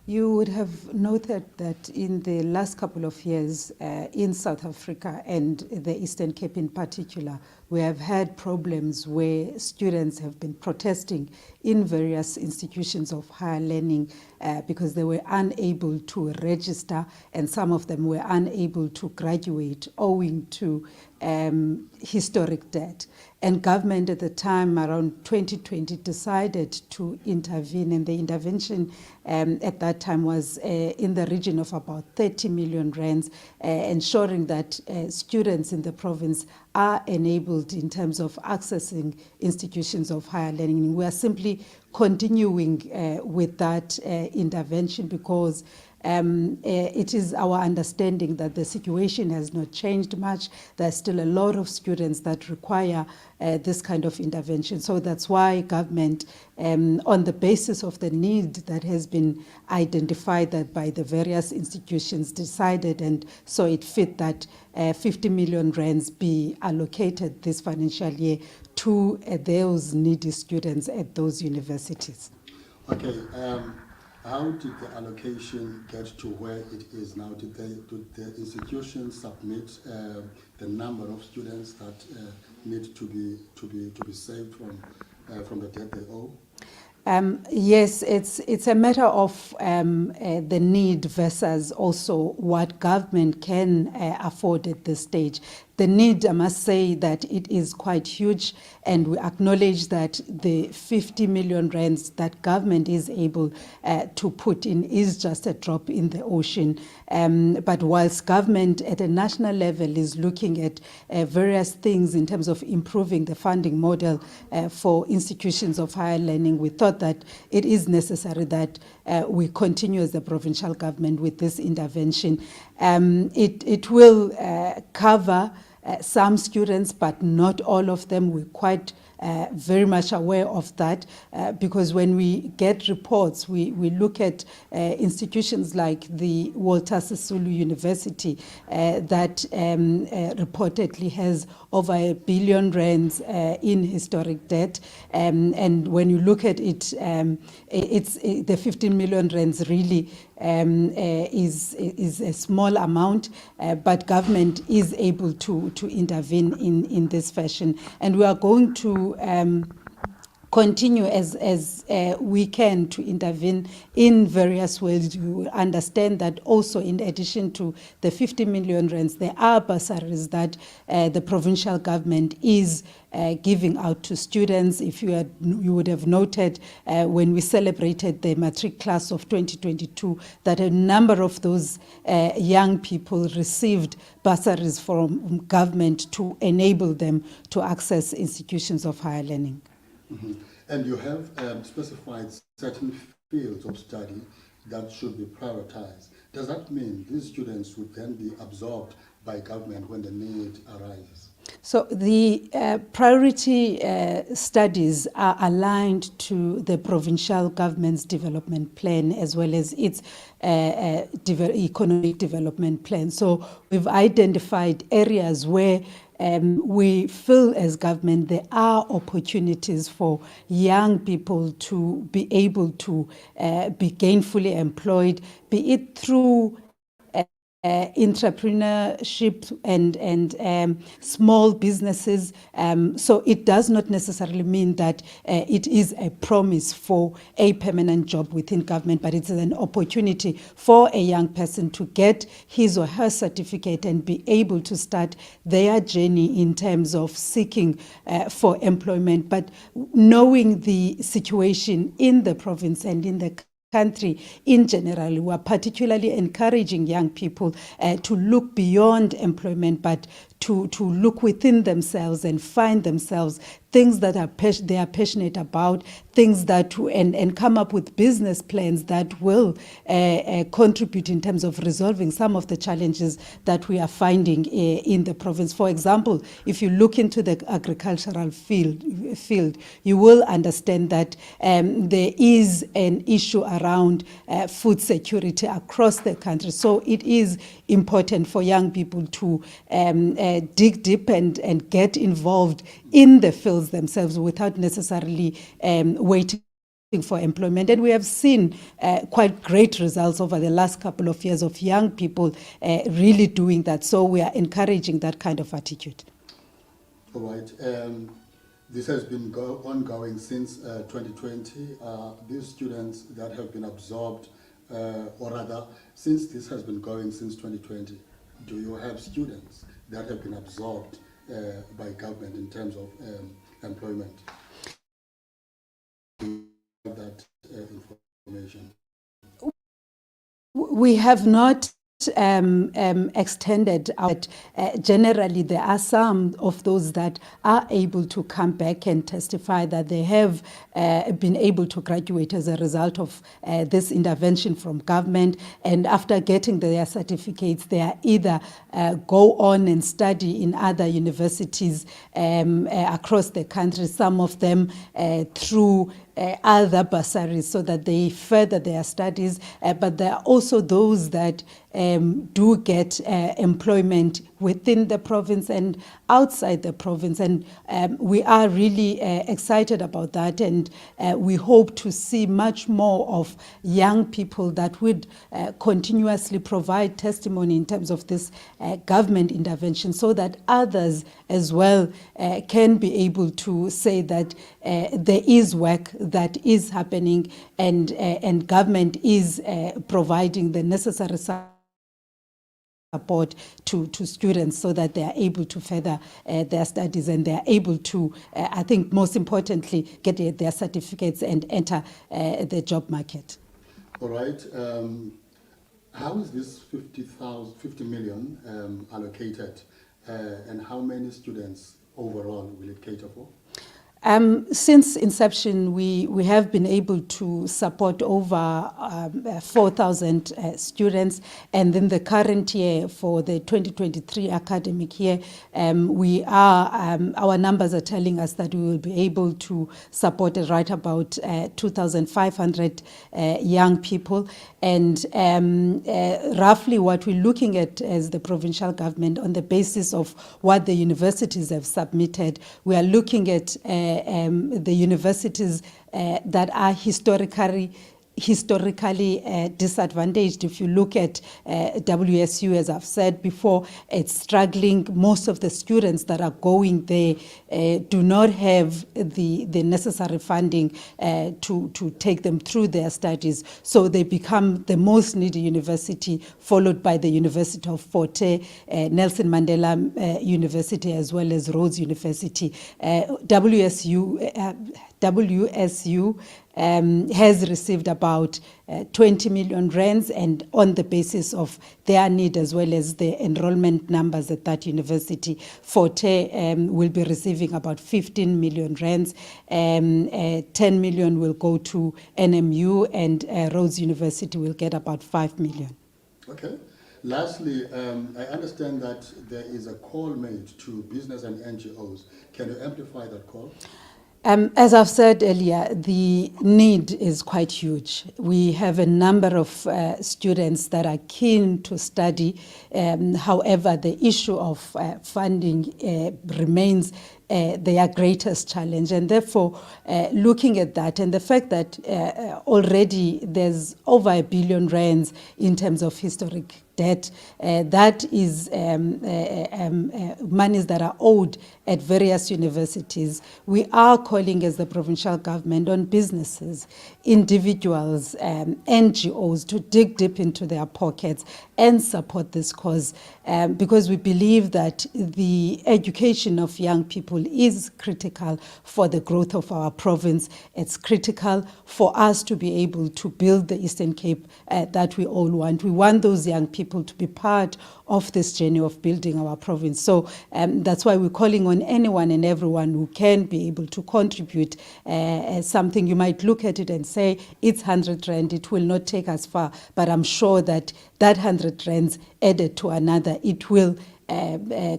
You would have noted that in the last couple of years in South Africa and the Eastern Cape in particular, we have had problems where students have been protesting in various institutions of higher learning because they were unable to register, and some of them were unable to graduate owing to historic debt. And government at the time, around 2020, decided to intervene, and the intervention at that time was in the region of about 30 million rands, ensuring that students in the province are enabled in terms of accessing institutions of higher learning. We are simply continuing with that intervention because it is our understanding that the situation has not changed much. There's still a lot of students that require this kind of intervention. So that's why government, on the basis of the need that has been identified that by the various institutions, decided and saw it fit that 50 million rands be allocated this financial year to those needy students at those universities. Okay. How did the allocation get to where it is now? Did the institutions submit the number of students that need to be saved from the debt they owe? Yes, it's a matter of the need versus also what government can afford at this stage. The need, I must say that it is quite huge, and we acknowledge that the 50 million rands that government is able to put in is just a drop in the ocean. But whilst government at a national level is looking at various things in terms of improving the funding model for institutions of higher learning, we thought that it is necessary that we continue as the provincial government with this intervention. It will cover some students, but not all of them. We're quite very much aware of that because when we get reports, we look at institutions like the Walter Sisulu University that reportedly has over R1 billion in historic debt. And when you look at it, it's the 15 million rands really is a small amount, but government is able to intervene in this fashion. And we are going to continue as we can to intervene in various ways. You understand that also in addition to the 50 million rands, there are bursaries that the provincial government is giving out to students. If you would have noted when we celebrated the matric class of 2022 that a number of those young people received bursaries from government to enable them to access institutions of higher learning. Mm-hmm. And you have specified certain fields of study that should be prioritized. Does that mean these students would then be absorbed by government when the need arises? So the priority studies are aligned to the provincial government's development plan as well as its economic development plan. So we've identified areas where we feel as government there are opportunities for young people to be able to be gainfully employed, be it through entrepreneurship and small businesses. So it does not necessarily mean that it is a promise for a permanent job within government, but it's an opportunity for a young person to get his or her certificate and be able to start their journey in terms of seeking for employment. But knowing the situation in the province and in the country in general, we are particularly encouraging young people to look beyond employment, but to look within themselves and find themselves things that they are passionate about, things that and come up with business plans that will contribute in terms of resolving some of the challenges that we are finding in the province. For example, if you look into the agricultural field, you will understand that there is an issue around food security across the country. So it is important for young people to dig deep and get involved in the fields themselves without necessarily waiting for employment, and we have seen quite great results over the last couple of years of young people really doing that. So we are encouraging that kind of attitude. All right. This has been ongoing since 2020. These students that have been absorbed, or rather, since this has been going since 2020, do you have students that have been absorbed by government in terms of employment? That information. We have not extended out. Generally, there are some of those that are able to come back and testify that they have been able to graduate as a result of this intervention from government. And after getting their certificates, they are either go on and study in other universities across the country, some of them through other bursaries so that they further their studies, but there are also those that do get employment within the province and outside the province, and we are really excited about that, and we hope to see much more of young people that would continuously provide testimony in terms of this government intervention, so that others as well can be able to say that there is work that is happening, and government is providing the necessary support to students so that they are able to further their studies, and they are able to, I think most importantly, get their certificates and enter the job market. All right. How is this 50 million allocated, and how many students overall will it cater for? Since inception, we have been able to support over 4,000 students, and in the current year, for the 2023 academic year, we are our numbers are telling us that we will be able to support right about 2,500 young people, and roughly what we're looking at as the provincial government, on the basis of what the universities have submitted, we are looking at the universities that are historically disadvantaged. If you look at WSU, as I've said before, it's struggling. Most of the students that are going there do not have the necessary funding to take them through their studies. So they become the most needy university, followed by the University of Fort Hare, Nelson Mandela University, as well as Rhodes University. WSU has received about 20 million rands, and on the basis of their need as well as the enrollment numbers at that university, Fort Hare will be receiving about 15 million rands. 10 million will go to NMU, and Rhodes University will get about 5 million. Okay. Lastly, I understand that there is a call made to business and NGOs. Can you amplify that call? As I've said earlier, the need is quite huge. We have a number of students that are keen to study. However, the issue of funding remains their greatest challenge, and therefore looking at that and the fact that already there's over R1 billion rands in terms of historic debt, that is monies that are owed at various universities. We are calling as the provincial government on businesses, individuals, NGOs to dig deep into their pockets and support this cause, because we believe that the education of young people is critical for the growth of our province. It's critical for us to be able to build the Eastern Cape that we all want. We want those young people to be part of this journey of building our province. So that's why we're calling on anyone and everyone who can be able to contribute something. You might look at it and say, it's 100 rand, it will not take us far, but I'm sure that 100 rands added to another, it will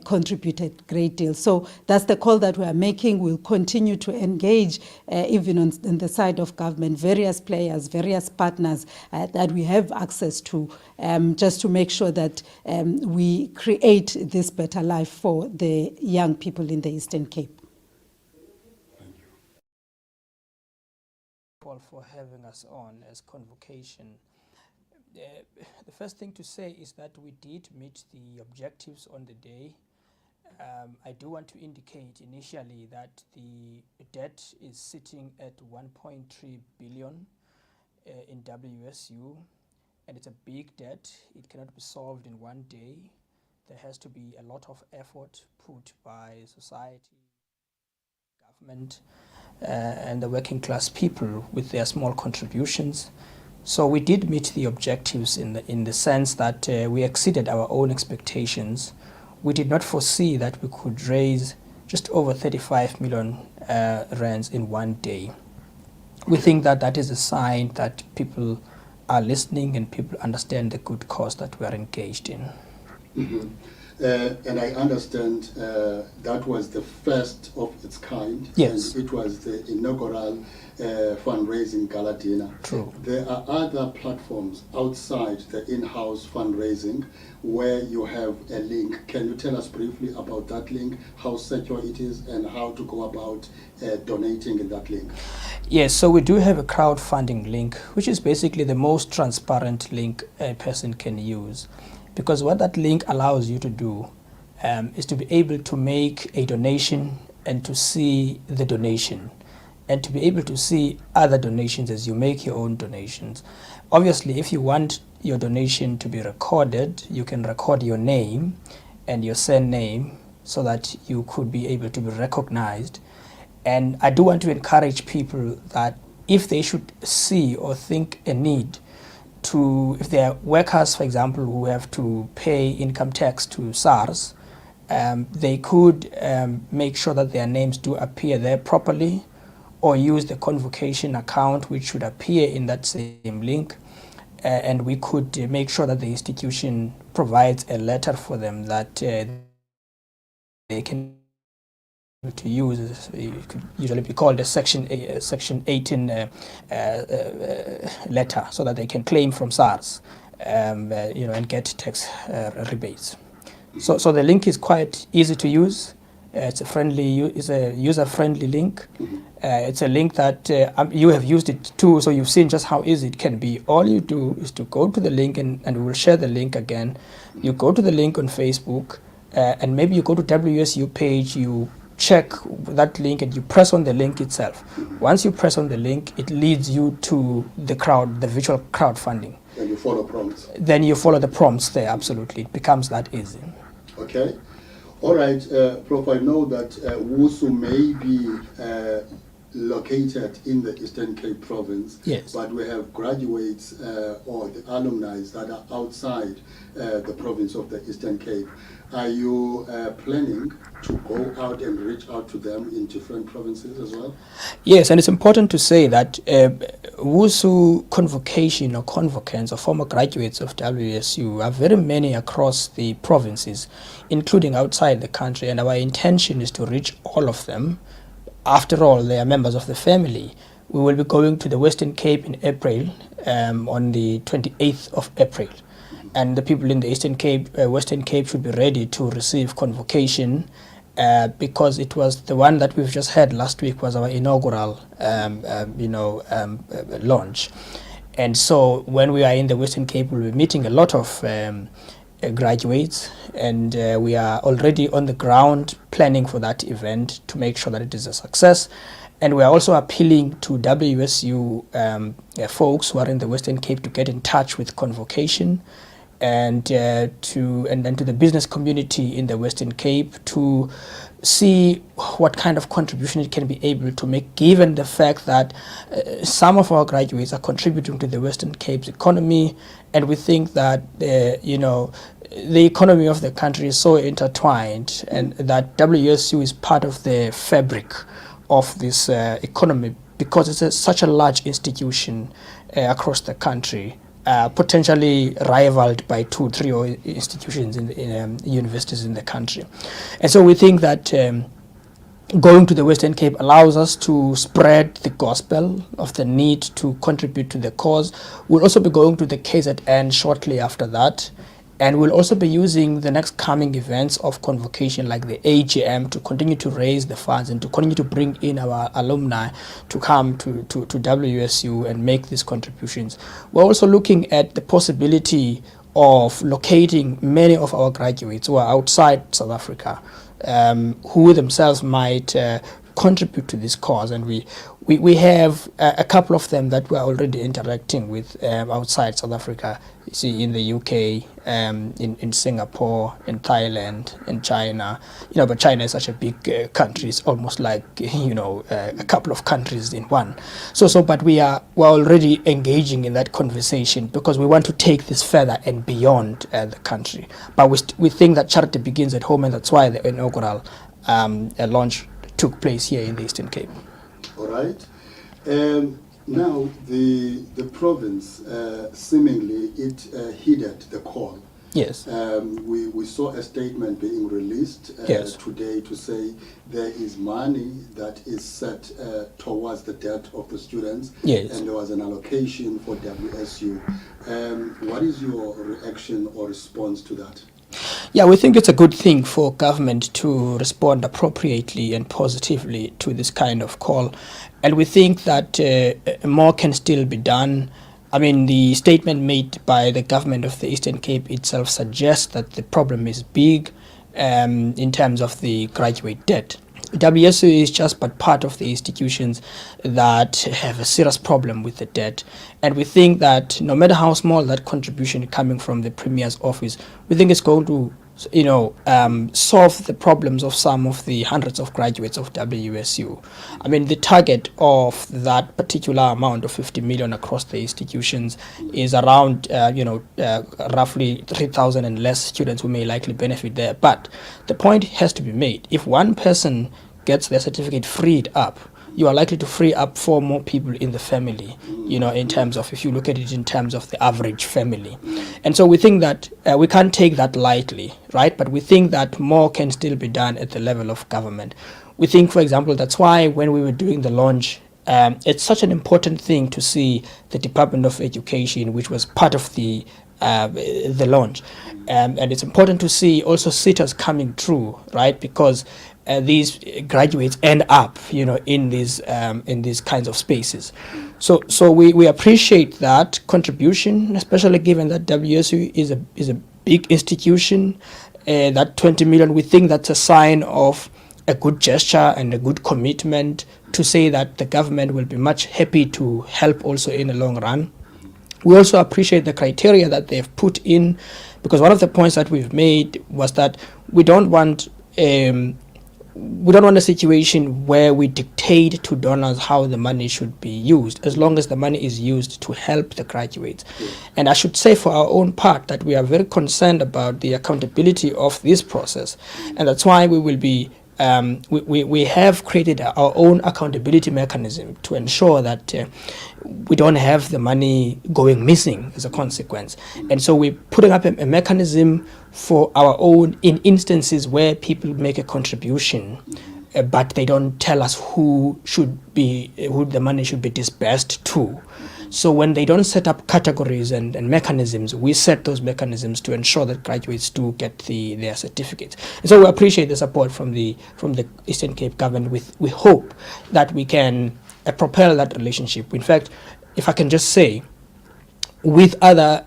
contribute a great deal. So that's the call that we are making. We'll continue to engage even on the side of government, various players, various partners that we have access to, just to make sure that we create this better life for the young people in the Eastern Cape. Paul, for having us on as convocation. The first thing to say is that we did meet the objectives on the day. I do want to indicate initially that the debt is sitting at 1.3 billion in WSU, and it's a big debt. It cannot be solved in one day. There has to be a lot of effort put by society, government, and the working class people with their small contributions. So we did meet the objectives in the sense that we exceeded our own expectations. We did not foresee that we could raise just over 35 million rands in one day. We think that that is a sign that people are listening and people understand the good cause that we are engaged in. Mm-hmm. And I understand that was the first of its kind. Yes. And it was the inaugural fundraising gala dinner. True. There are other platforms outside the in-house fundraising where you have a link. Can you tell us briefly about that link, how secure it is, and how to go about donating in that link? Yes, so we do have a crowdfunding link, which is basically the most transparent link a person can use. Because what that link allows you to do is to be able to make a donation and to see the donation and to be able to see other donations as you make your own donations. Obviously, if you want your donation to be recorded, you can record your name and your surname so that you could be able to be recognized. And I do want to encourage people that if they should see or think a need to, if they are workers, for example, who have to pay income tax to SARS, they could make sure that their names do appear there properly, or use the convocation account which should appear in that same link, and we could make sure that the institution provides a letter for them that they can to use. It could usually be called a Section 18 letter, so that they can claim from SARS, and get tax rebates. So the link is quite easy to use. It's a user-friendly link. It's a link that you have used it too, so you've seen just how easy it can be. All you do is to go to the link, and we will share the link again. You go to the link on Facebook, and maybe you go to WSU page, you check that link and you press on the link itself. Once you press on the link, it leads you to the virtual crowdfunding. And you follow prompts. Then you follow the prompts there, absolutely. It becomes that easy. Okay. All right, Prof, I know that WSU may be located in the Eastern Cape Province, yes, but we have graduates or the alumni that are outside the province of the Eastern Cape. Are you planning to go out and reach out to them in different provinces as well? Yes, and it's important to say that WSU convocation or convocants or former graduates of WSU are very many across the provinces, including outside the country, and our intention is to reach all of them. After all, they are members of the family. We will be going to the Western Cape in April, on the 28th of April. And the people in the Eastern Cape, Western Cape should be ready to receive convocation, because it was the one that we've just had last week was our inaugural launch. And so when we are in the Western Cape, we'll be meeting a lot of graduates, and we are already on the ground planning for that event to make sure that it is a success. And we are also appealing to WSU folks who are in the Western Cape to get in touch with convocation, and to the business community in the Western Cape to see what kind of contribution it can be able to make, given the fact that some of our graduates are contributing to the Western Cape's economy, and we think that the economy of the country is so intertwined, and that WSU is part of the fabric of this economy, because it's such a large institution across the country, potentially rivaled by 2-3 institutions in universities in the country. And so we think that going to the Western Cape allows us to spread the gospel of the need to contribute to the cause. We'll also be going to the KZN shortly after that, And we'll also be using the next coming events of convocation like the AGM to continue to raise the funds and to continue to bring in our alumni to come to WSU and make these contributions. We're also looking at the possibility of locating many of our graduates who are outside South Africa, who themselves might contribute to this cause, and we have a couple of them that we're already interacting with outside South Africa. You see, in the UK, in Singapore, in Thailand, in China. But China is such a big country; it's almost like a couple of countries in one. But we're already engaging in that conversation because we want to take this further and beyond the country. But we think that charity begins at home, and that's why the inaugural launch took place here in the Eastern Cape. All right. Now, the province, seemingly, it heeded the call. Yes. We saw a statement being released Yes. today to say there is money that is set towards the debt of the students. Yes. And there was an allocation for WSU. What is your reaction or response to that? Yeah, we think it's a good thing for government to respond appropriately and positively to this kind of call. And we think that more can still be done. I mean, the statement made by the government of the Eastern Cape itself suggests that the problem is big in terms of the graduate debt. WSU is just but part of the institutions that have a serious problem with the debt. And we think that no matter how small that contribution coming from the Premier's office, we think it's going to solve the problems of some of the hundreds of graduates of WSU. I mean, the target of that particular amount of 50 million across the institutions is around, roughly 3,000 and less students who may likely benefit there. But the point has to be made. If one person gets their certificate freed up, you are likely to free up 4 more people in the family, in terms of, if you look at it in terms of the average family. And so we think that we can't take that lightly, right? But we think that more can still be done at the level of government. We think, for example, that's why when we were doing the launch, it's such an important thing to see the Department of Education, which was part of the launch. And it's important to see also sitters coming through, right? Because these graduates end up, in these kinds of spaces. So we appreciate that contribution, especially given that WSU is a big institution. That 20 million, we think that's a sign of a good gesture and a good commitment to say that the government will be much happy to help also in the long run. We also appreciate the criteria that they've put in, because one of the points that we've made was that we don't want a situation where we dictate to donors how the money should be used, as long as the money is used to help the graduates. And I should say for our own part that we are very concerned about the accountability of this process, and that's why we will be we have created our own accountability mechanism to ensure that we don't have the money going missing as a consequence. And so we're putting up a mechanism for our own, in instances where people make a contribution, but they don't tell us who the money should be dispersed to. So when they don't set up categories and mechanisms, we set those mechanisms to ensure that graduates do get their certificates. And so we appreciate the support from the Eastern Cape government. We hope that we can propel that relationship. In fact, if I can just say, with other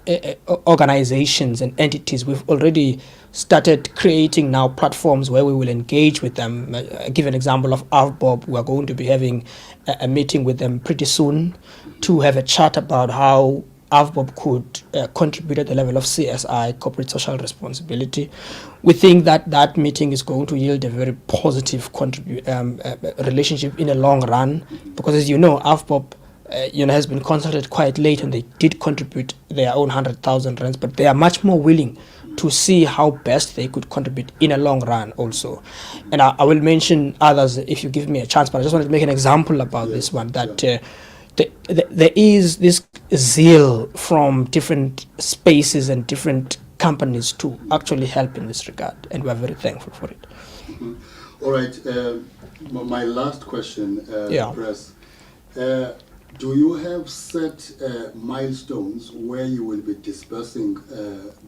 organizations and entities, we've already started creating now platforms where we will engage with them. I give an example of AVBOB. We are going to be having a meeting with them pretty soon to have a chat about how AVBOB could contribute at the level of CSI, corporate social responsibility. We think that meeting is going to yield a very positive relationship in the long run, because as you know, AVBOB has been consulted quite late, and they did contribute their own 100,000 rands, but they are much more willing to see how best they could contribute in a long run also. And I will mention others if you give me a chance, but I just wanted to make an example about this one, that there is this zeal from different spaces and different companies to actually help in this regard, and we are very thankful for it. All right, my last question, Press. Do you have set milestones where you will be dispersing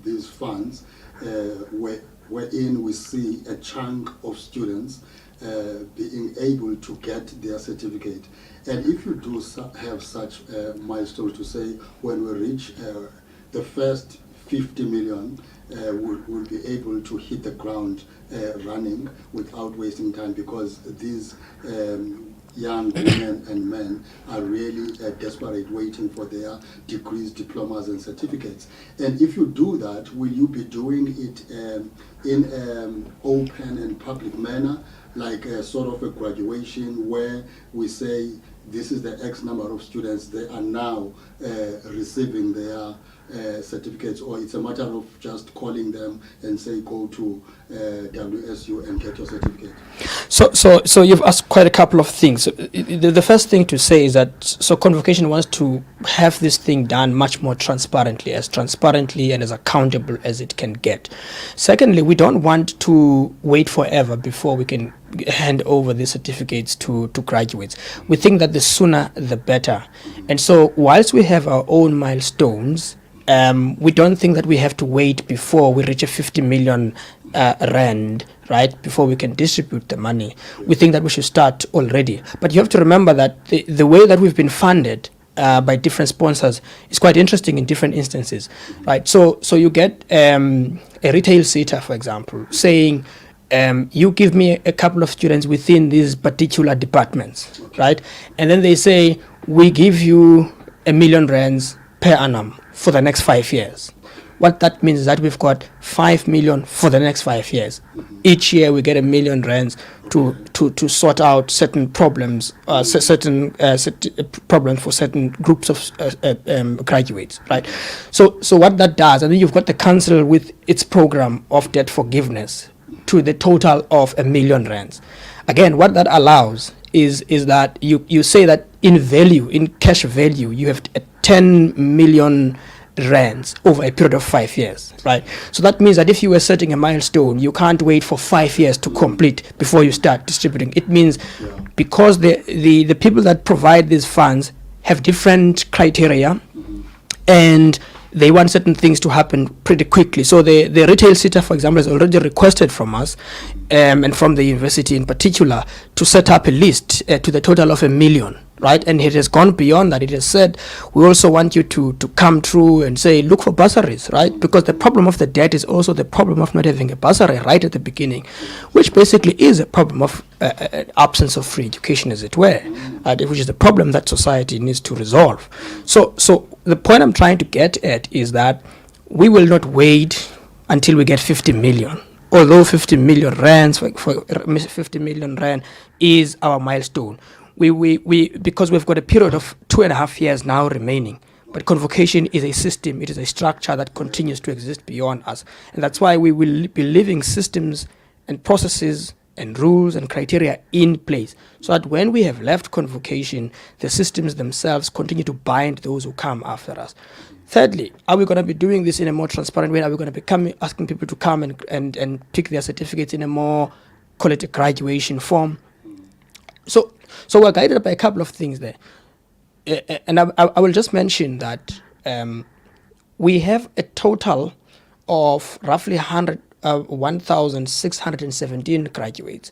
these funds, wherein we see a chunk of students being able to get their certificate? And if you do have such milestones to say, when we reach the first 50 million, we'll be able to hit the ground running without wasting time, because these young women and men are really desperate, waiting for their degrees, diplomas, and certificates. And if you do that, will you be doing it in an open and public manner, like a sort of a graduation where we say this is the X number of students, they are now receiving their certificates, or it's a matter of just calling them and say, go to WSU and get your certificate? So you've asked quite a couple of things. The first thing to say is that Convocation wants to have this thing done much more transparently and as accountable as it can get. Secondly, we don't want to wait forever before we can hand over the certificates to graduates. We think that the sooner the better. And so whilst we have our own milestones, we don't think that we have to wait before we reach a 50 million rand, right, before we can distribute the money. We think that we should start already. But you have to remember that the way that we've been funded by different sponsors is quite interesting in different instances, right? So you get a retail sitter, for example, saying, you give me a couple of students within these particular departments, right? And then they say, we give you R1 million per annum for the next 5 years. What that means is that we've got 5 million for the next 5 years. Each year we get R1 million to sort out certain problems, certain problems for certain groups of graduates, right? So what that does, and then you've got the council with its program of debt forgiveness to the total of R1 million. Again, what that allows is that you say that in value, in cash value, you have 10 million rands over a period of 5 years, right? So that means that if you were setting a milestone, you can't wait for 5 years to complete before you start distributing. It means because the people that provide these funds have different criteria, and they want certain things to happen pretty quickly. So the retail sitter, for example, has already requested from us, and from the university in particular, to set up a list to the total of R1 million, right? And it has gone beyond that. It has said, we also want you to come through and say, look for bursaries, right? Because the problem of the debt is also the problem of not having a bursary right at the beginning, which basically is a problem of absence of free education, as it were, which is the problem that society needs to resolve. So the point I'm trying to get at is that we will not wait until we get 50 million. Although 50 million rands for 50 million rand is our milestone, we because we've got a period of 2.5 years now remaining. But Convocation is a system, it is a structure that continues to exist beyond us, and that's why we will be leaving systems and processes and rules and criteria in place, so that when we have left Convocation, the systems themselves continue to bind those who come after us. Thirdly, are we going to be doing this in a more transparent way? Are we going to be asking people to come and pick their certificates in a more, call it a graduation form? So we're guided by a couple of things there. And I will just mention that we have a total of roughly 1,617 graduates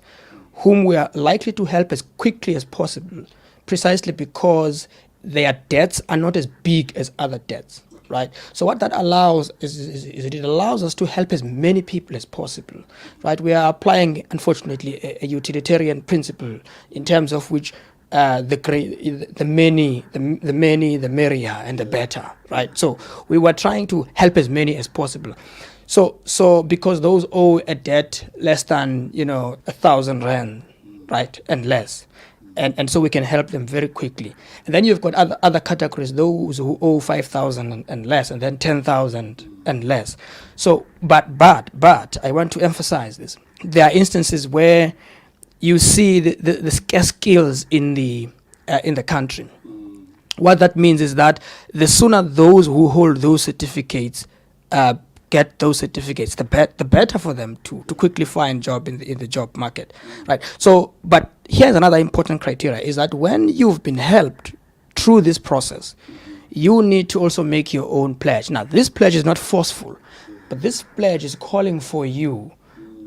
whom we are likely to help as quickly as possible, precisely because their debts are not as big as other debts, right? So what that allows is it allows us to help as many people as possible, right? We are applying, unfortunately, a utilitarian principle in terms of which the many, the merrier and the better, right? So we were trying to help as many as possible. So because those owe a debt less than 1,000 rand, right, and less. And so we can help them very quickly. And then you've got other categories, those who owe 5,000 and less, and then 10,000 and less. So, but I want to emphasize this. There are instances where you see the scarce skills in the country. What that means is that the sooner those who hold those certificates get those certificates, the better for them to quickly find job in the job market, right? So, but here's another important criteria: is that when you've been helped through this process, you need to also make your own pledge. Now, this pledge is not forceful, but this pledge is calling for you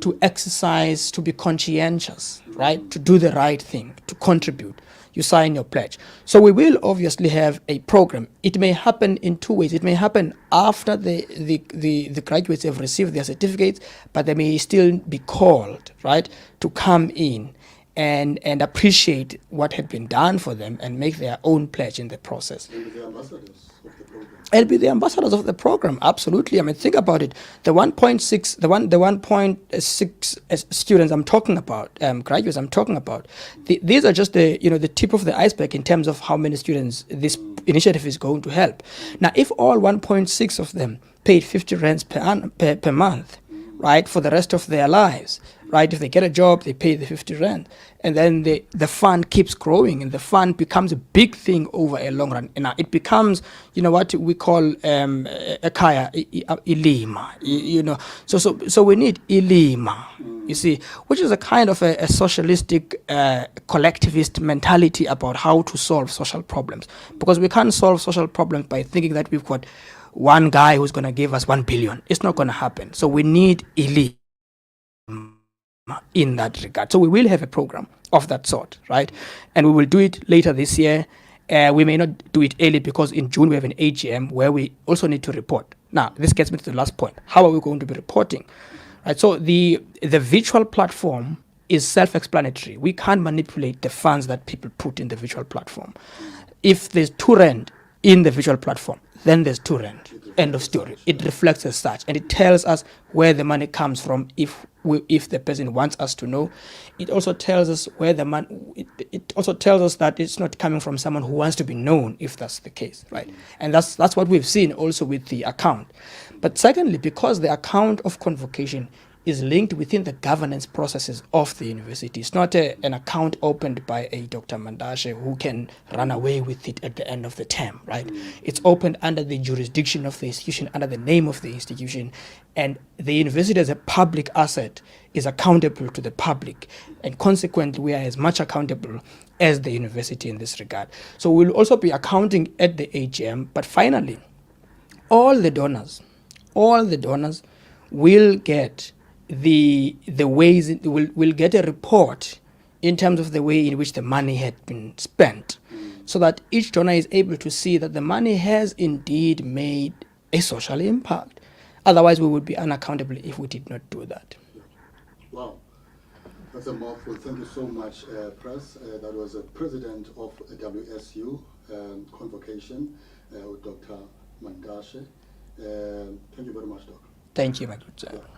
to exercise, to be conscientious, right? To do the right thing, to contribute. You sign your pledge. So we will obviously have a program. It may happen in two ways. It may happen after the graduates have received their certificates, but they may still be called, right, to come in and appreciate what had been done for them and make their own pledge in the process. And the ambassadors of the program. And be the ambassadors of the program, absolutely. I mean, think about it. The 1.6 students I'm talking about, graduates I'm talking about, these are just the tip of the iceberg in terms of how many students this initiative is going to help. Now, if all 1.6 of them paid 50 rands per month, right, for the rest of their lives, right? If they get a job, they pay the 50 rand, and then the fund keeps growing, and the fund becomes a big thing over a long run. And it becomes, what we call a kaya ilima, So we need ilima, you see, which is a kind of a socialistic, collectivist mentality about how to solve social problems, because we can't solve social problems by thinking that we've got one guy who's going to give us 1 billion. It's not going to happen. So we need elite in that regard. So we will have a program of that sort, right? And we will do it later this year. We may not do it early because in June we have an AGM where we also need to report. Now, this gets me to the last point. How are we going to be reporting? Right. So the virtual platform is self-explanatory. We can't manipulate the funds that people put in the virtual platform. If there's 2 rand in the virtual platform, then there's 2 rand. End of story. It reflects as such, and it tells us where the money comes from if the person wants us to know. It also tells us where the money. It also tells us that it's not coming from someone who wants to be known, if that's the case, right? And that's what we've seen also with the account. But secondly, because the account of convocation is linked within the governance processes of the university. It's not an account opened by a Dr. Mandashe who can run away with it at the end of the term, right? It's opened under the jurisdiction of the institution, under the name of the institution, and the university as a public asset is accountable to the public, and consequently we are as much accountable as the university in this regard. So we'll also be accounting at the AGM, but finally, all the donors will get the ways will get a report in terms of the way in which the money had been spent, so that each donor is able to see that the money has indeed made a social impact. Otherwise, we would be unaccountable if we did not do that. Wow, that's a mouthful. Thank you so much, Press. That was a president of WSU convocation, Dr. Mandashe. Thank you very much, Doc. Thank you, my good sir. Appreciate it.